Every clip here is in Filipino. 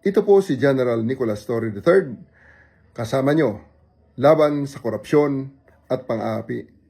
Ito po si General Nicolas Torre III, kasama nyo, laban sa korupsyon at pang-aapi.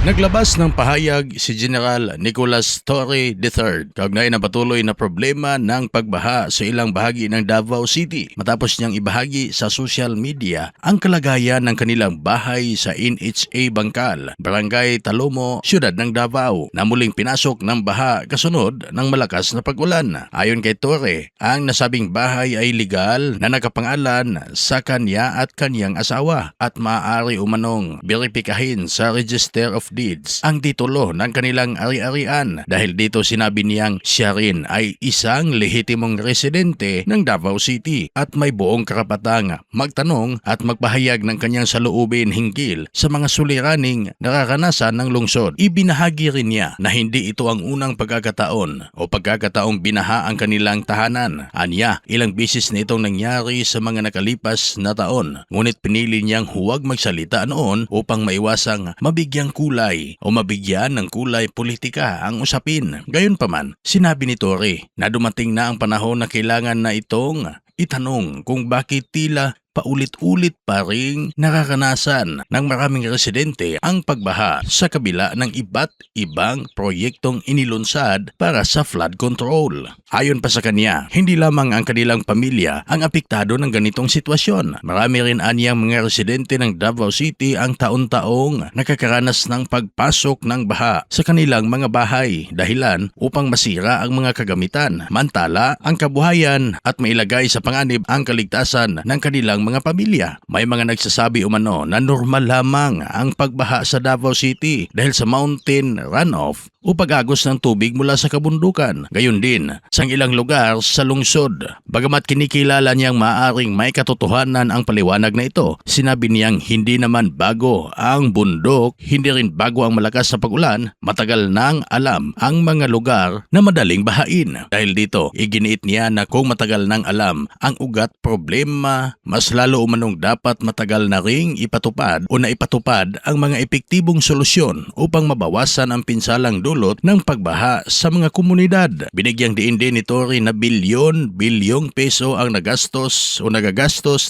Naglabas ng pahayag si General Nicolas Torre III kaugnay ng patuloy na problema ng pagbaha sa ilang bahagi ng Davao City matapos niyang ibahagi sa social media ang kalagayan ng kanilang bahay sa NHA Bangkal, Barangay Talomo, Siyudad ng Davao na muling pinasok ng baha kasunod ng malakas na pag-ulan. Ayon kay Torre, ang nasabing bahay ay legal na nakapangalan sa kanya at kanyang asawa at maaari umanong beripikahin sa Register of Deeds ang titulo ng kanilang ari-arian dahil dito sinabi niyang siya rin ay isang lehitimong residente ng Davao City at may buong karapatang magtanong at magpahayag ng kanyang saloobin hinggil sa mga suliraning nararanasan ng lungsod. Ibinahagi rin niya na hindi ito ang unang pagkakataon o pagkakataong binaha ang kanilang tahanan. Anya, ilang bisis na itong nangyari sa mga nakalipas na taon, ngunit pinili niyang huwag magsalita noon upang maiwasang mabigyang kulay o mabigyan ng kulay politika ang usapin. Gayunpaman, sinabi ni Torre na dumating na ang panahon na kailangan na itong itanong kung bakit tila paulit-ulit pa ring nakakanasan ng maraming residente ang pagbaha sa kabila ng iba't ibang proyektong inilunsad para sa flood control. Ayon pa sa kanya, hindi lamang ang kanilang pamilya ang apektado ng ganitong sitwasyon. Marami rin anyang mga residente ng Davao City ang taon-taong nakakaranas ng pagpasok ng baha sa kanilang mga bahay dahilan upang masira ang mga kagamitan, mantala ang kabuhayan at mailagay sa panganib ang kaligtasan ng kanilang mga pamilya. May mga nagsasabi umano na normal lamang ang pagbaha sa Davao City dahil sa mountain runoff o pag-agos ng tubig mula sa kabundukan. Gayon din sa ilang lugar sa lungsod. Bagamat kinikilala niyang maaaring may katotohanan ang paliwanag na ito, sinabi niyang hindi naman bago ang bundok, hindi rin bago ang malakas na pag-ulan, matagal nang alam ang mga lugar na madaling bahain. Dahil dito, iginiit niya na kung matagal nang alam ang ugat problema, mas lalo umanong dapat matagal na ring ipatupad o naipatupad ang mga epektibong solusyon upang mabawasan ang pinsalang dulot ng pagbaha sa mga komunidad. Binigyang diin din ni Torre na bilyong peso ang nagagastos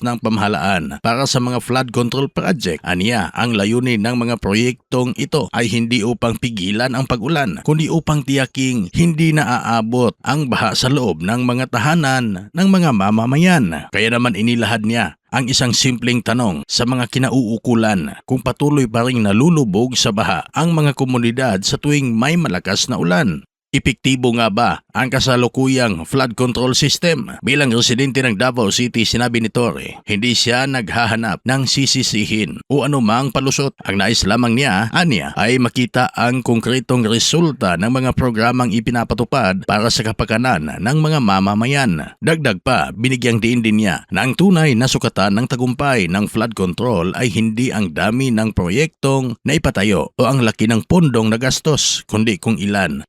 ng pamahalaan para sa mga flood control project. Aniya, ang layunin ng mga proyektong ito ay hindi upang pigilan ang pag-ulan, kundi upang tiyaking hindi naaabot ang baha sa loob ng mga tahanan ng mga mamamayan. Kaya naman inilahad niya ang isang simpleng tanong sa mga kinauukulan kung patuloy pa ring nalulubog sa baha ang mga komunidad sa tuwing may malakas na ulan. Epektibo nga ba ang kasalukuyang flood control system? Bilang residente ng Davao City, sinabi ni Torre, hindi siya naghahanap ng sisisihin o anumang palusot. Ang nais lamang niya, anya, ay makita ang konkretong resulta ng mga programang ipinapatupad para sa kapakanan ng mga mamamayan. Dagdag pa, binigyang diin din niya na ang tunay na sukatan ng tagumpay ng flood control ay hindi ang dami ng proyektong naipatayo o ang laki ng pondong nagastos, kundi kung ilan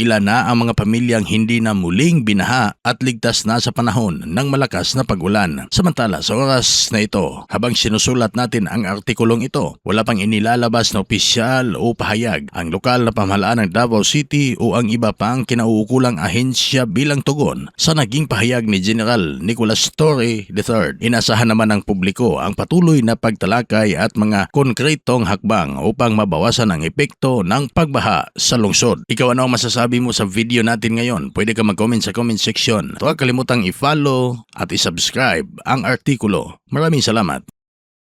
na ang mga pamilyang hindi na muling binaha at ligtas na sa panahon ng malakas na pag-ulan. Samantala, sa oras na ito, habang sinusulat natin ang artikulong ito, wala pang inilalabas na opisyal o pahayag ang lokal na pamahalaan ng Davao City o ang iba pang kinauukulang ahensya bilang tugon sa naging pahayag ni General Nicolas Torre III. Inasahan naman ng publiko ang patuloy na pagtalakay at mga konkretong hakbang upang mabawasan ang epekto ng pagbaha sa lungsod. Ikaw, ano ang masasabi mo sa video natin ngayon? Pwede ka mag-comment sa comment section. Huwag kalimutang i-follow at i-subscribe ang artikulo. Maraming salamat.